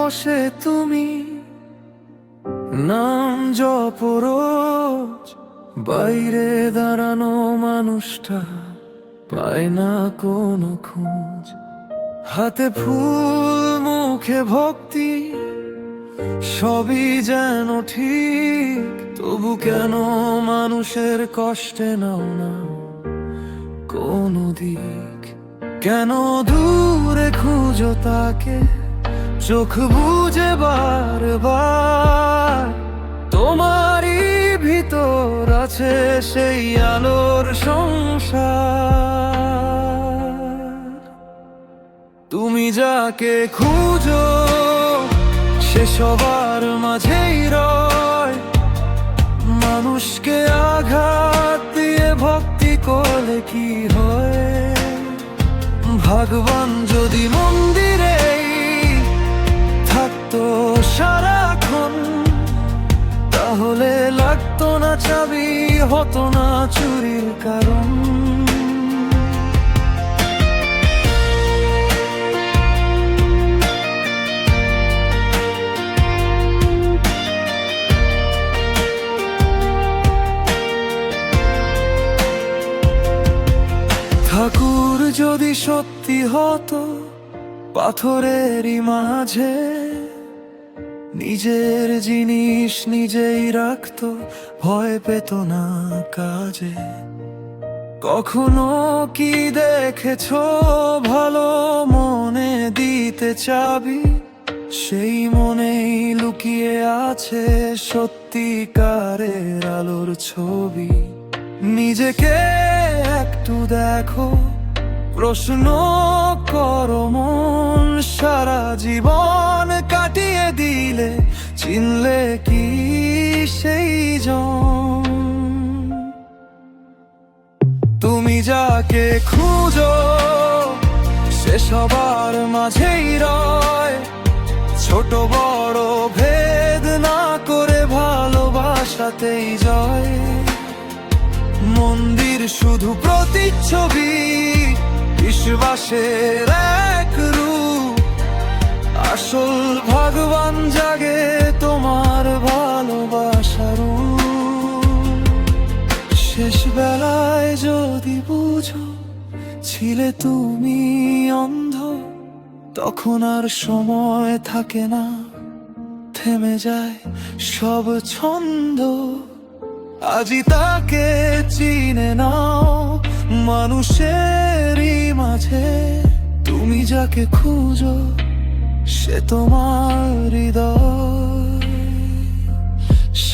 বসে তুমি নাম জপ রোজ, বাইরে দাঁড়ানো মানুষটা পায় না কোনো খোঁজ। হাতে ফুল মুখে ভক্তি সবই যেন ঠিক, তবু কেন মানুষের কষ্টে নাও না কোনো দিক? কেন দূরে খুঁজো তাকে চোখ বুঝে বারবার? তোমারই ভিতর আছে সেই আলোর সংসার। তুমি যাকে খুঁজো সে সবার মাঝেই রয়, মানুষকে আঘাত দিয়ে ভক্তি করলে কি হয়? ভগবান যদি মন্দিরেই থাকতো সারাক্ষণ, তাহলে লাগতো না চাবি, হতো না চুরির কারণ। ঠাকুর যদি সত্যি হতো পাথরেরই মাঝে, নিজের জিনিস নিজেই রাখতো, ভয় পেত না কাজে। কখনো কি দেখেছো ভালো মনে দিতে চাবি? সেই মনেই লুকিয়ে আছে সত্যিকারের আলোর ছবি। নিজেকে একটু দেখো, প্রশ্ন করো মন, সারা জীবন কাটিয়ে দিলে চিনলে কি সেই জন? তুমি যাকে খুঁজো সে সবার মাঝেই রয়, ছোট বড় ভেদ না করে ভালোবাসাতেই জয়। মন্দির শুধু প্রতিচ্ছবি, বিশ্বাসের এক রূপ, আসল ভগবান জাগে তোমার ভালোবাসার। শেষ বেলায় যদি বুঝো ছিলে তুমি অন্ধ, তখন আর সময় থাকে না, থেমে যায় সব ছন্দ। আজই তাকে চিনে নাও মানুষেরই মাঝে, তুমি যাকে খুঁজো সে তোমার হৃদয়।